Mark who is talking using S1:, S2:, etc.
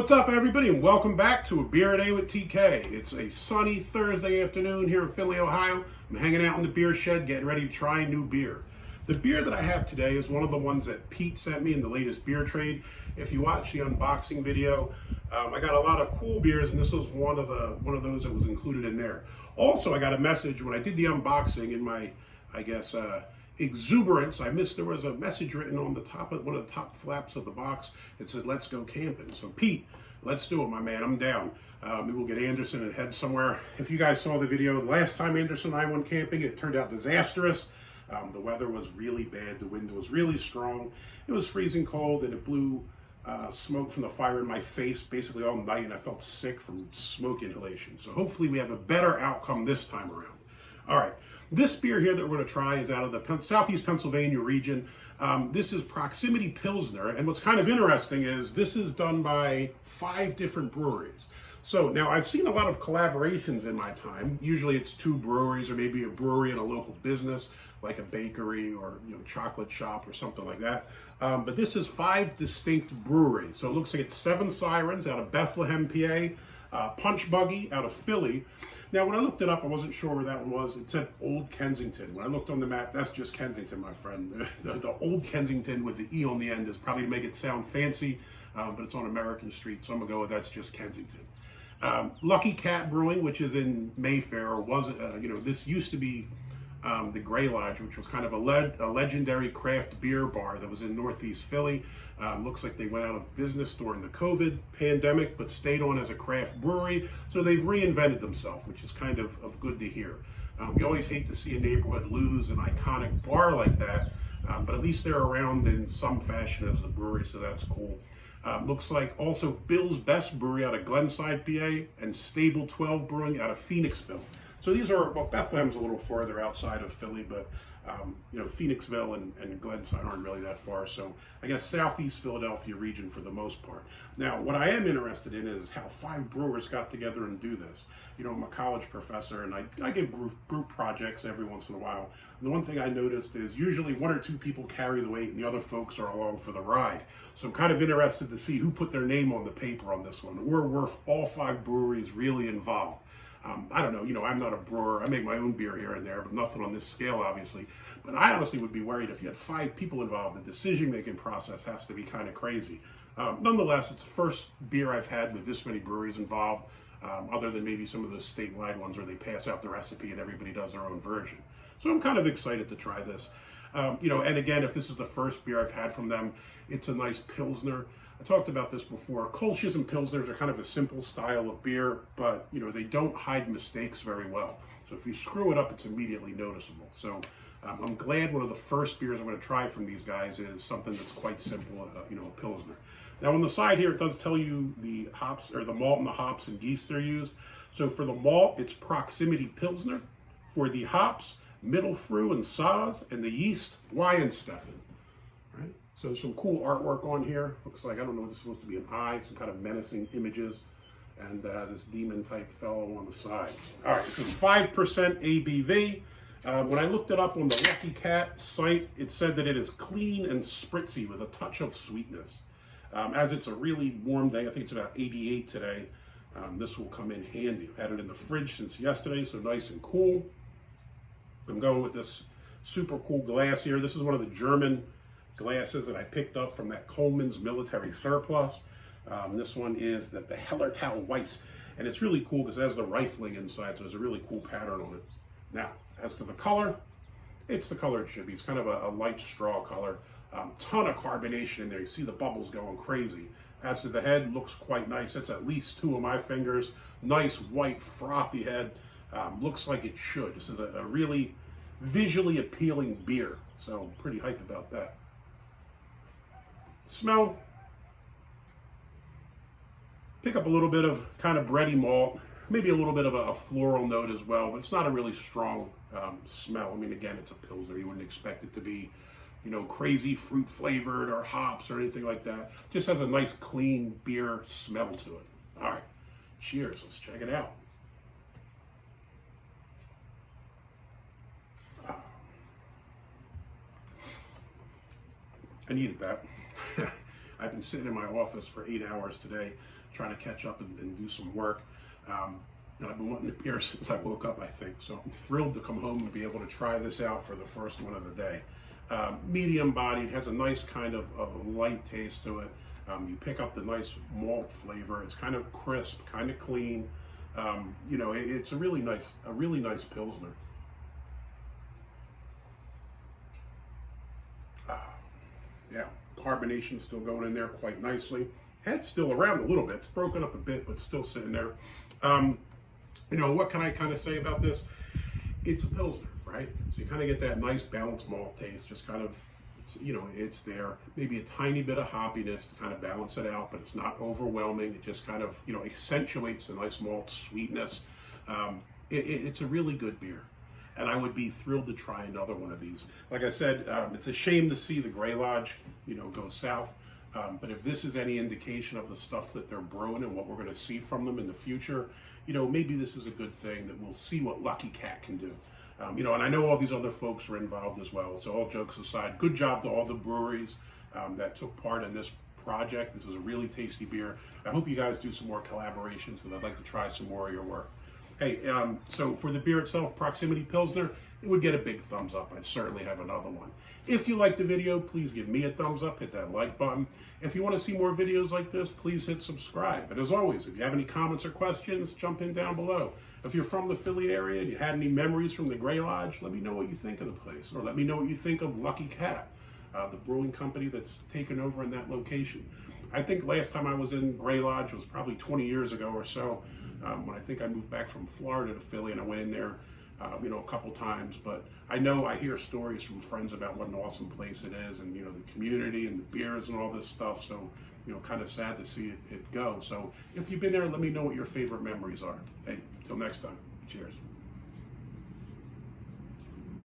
S1: What's up, everybody, and welcome back to A Beer a Day with TK. It's a sunny Thursday afternoon here in Findlay, Ohio. I'm hanging out in the beer shed, getting ready to try new beer. The beer that I have today is one of the ones that Pete sent me in the latest beer trade. If you watch the unboxing video, I got a lot of cool beers, and this was one of those that was included in there. Also, I got a message when I did the unboxing in my, exuberance. I missed there was a message written on the top of one of the top flaps of the box. It said, "Let's go camping." So Pete, let's do it, my man. I'm down. Maybe we'll get Anderson and head somewhere. If you guys saw the video, last time Anderson and I went camping, it turned out disastrous. The weather was really bad. The wind was really strong. It was freezing cold, and it blew smoke from the fire in my face basically all night, and I felt sick from smoke inhalation. So hopefully we have a better outcome this time around. All right. This beer here that we're going to try is out of the Southeast Pennsylvania region. This is Proximity Pilsner, and what's kind of interesting is this is done by 5 different breweries. So now I've seen a lot of collaborations in my time. Usually it's 2 breweries or maybe a brewery and a local business like a bakery or chocolate shop or something like that. But this is 5 distinct breweries. So it looks like it's 7 Sirens out of Bethlehem, PA, Punch Buggy out of Philly. Now, when I looked it up, I wasn't sure where that one was. It said Old Kensington. When I looked on the map, that's just Kensington, my friend. The Old Kensington with the E on the end is probably to make it sound fancy, but it's on American Street, so I'm going to go with that's just Kensington. Lucky Cat Brewing, which is in Mayfair, or was, this used to be the Gray Lodge, which was kind of a legendary craft beer bar that was in Northeast Philly. Looks like they went out of business during the COVID pandemic, but stayed on as a craft brewery. So they've reinvented themselves, which is kind of good to hear. You always hate to see a neighborhood lose an iconic bar like that, but at least they're around in some fashion as a brewery, so that's cool. Looks like also Bill's Best Brewery out of Glenside, PA, and Stable 12 Brewing out of Phoenixville. So these are, well, Bethlehem's a little further outside of Philly, but Phoenixville and Glenside aren't really that far. So I guess Southeast Philadelphia region for the most part. Now, what I am interested in is how 5 brewers got together and do this. I'm a college professor, and I give group projects every once in a while. And the one thing I noticed is usually 1 or 2 people carry the weight, and the other folks are along for the ride. So I'm kind of interested to see who put their name on the paper on this one, or were all 5 breweries really involved. I don't know, I'm not a brewer. I make my own beer here and there, but nothing on this scale, obviously. But I honestly would be worried if you had 5 people involved. The decision-making process has to be kind of crazy. Nonetheless, it's the first beer I've had with this many breweries involved, other than maybe some of those statewide ones where they pass out the recipe and everybody does their own version. So I'm kind of excited to try this. And again, if this is the first beer I've had from them, it's a nice Pilsner. I talked about this before. Kolsch's and Pilsners are kind of a simple style of beer, but they don't hide mistakes very well. So if you screw it up, it's immediately noticeable. So I'm glad one of the first beers I'm going to try from these guys is something that's quite simple, a Pilsner. Now on the side here, it does tell you the hops, or the malt and the hops and yeast they're used. So for the malt, it's Proximity Pilsner. For the hops, Mittelfrüh and Saaz, and the yeast, Weihenstephan. Right? So some cool artwork on here. Looks like, I don't know if this is supposed to be an eye, some kind of menacing images, and this demon-type fellow on the side. All right, so 5% ABV. When I looked it up on the Lucky Cat site, it said that it is clean and spritzy with a touch of sweetness. As it's a really warm day, I think it's about 88 today, this will come in handy. I've had it in the fridge since yesterday, so nice and cool. I'm going with this super cool glass here. This is one of the German glasses that I picked up from that Coleman's military surplus. This one is the Hellertal Weiss, and it's really cool because it has the rifling inside, so there's a really cool pattern on it. Now, as to the color, it's the color it should be. It's kind of a light straw color. Ton of carbonation in there. You see the bubbles going crazy. As to the head, looks quite nice. That's at least 2 of my fingers. Nice white frothy head. Looks like it should. This is a really visually appealing beer, so I'm pretty hyped about that. Smell, pick up a little bit of kind of bready malt, maybe a little bit of a floral note as well, but it's not a really strong smell. I mean, again, it's a Pilsner. You wouldn't expect it to be, crazy fruit flavored or hops or anything like that. Just has a nice clean beer smell to it. All right, cheers. Let's check it out. I needed that. I've been sitting in my office for 8 hours today trying to catch up and do some work. And I've been wanting a beer since I woke up, I think. So I'm thrilled to come home and be able to try this out for the first one of the day. Medium bodied, has a nice kind of light taste to it. You pick up the nice malt flavor. It's kind of crisp, kind of clean. You know, it's a really nice Pilsner. Yeah, carbonation still going in there quite nicely. Head's still around a little bit. It's broken up a bit, but still sitting there. You know, what can I kind of say about this? It's a Pilsner, right? So you kind of get that nice balanced malt taste, just kind of, you know, it's there. Maybe a tiny bit of hoppiness to kind of balance it out, but it's not overwhelming. It just kind of, you know, accentuates the nice malt sweetness. It's a really good beer. And I would be thrilled to try another one of these. Like I said, it's a shame to see the Grey Lodge, you know, go south. But if this is any indication of the stuff that they're brewing and what we're going to see from them in the future, you know, maybe this is a good thing that we'll see what Lucky Cat can do. You know, and I know all these other folks are involved as well. So all jokes aside, good job to all the breweries that took part in this project. This is a really tasty beer. I hope you guys do some more collaborations because I'd like to try some more of your work. Hey, so for the beer itself, Proximity Pilsner, it would get a big thumbs up. I'd certainly have another one. If you liked the video, please give me a thumbs up, hit that like button. If you want to see more videos like this, please hit subscribe. And as always, if you have any comments or questions, jump in down below. If you're from the Philly area and you had any memories from the Grey Lodge, let me know what you think of the place. Or let me know what you think of Lucky Cat, the brewing company that's taken over in that location. I think last time I was in Grey Lodge was probably 20 years ago or so, when I think I moved back from Florida to Philly, and I went in there, you know, a couple times. But I hear stories from friends about what an awesome place it is, and, you know, the community and the beers and all this stuff. So, you know, kind of sad to see it go. So if you've been there, let me know what your favorite memories are. Hey, till next time, cheers.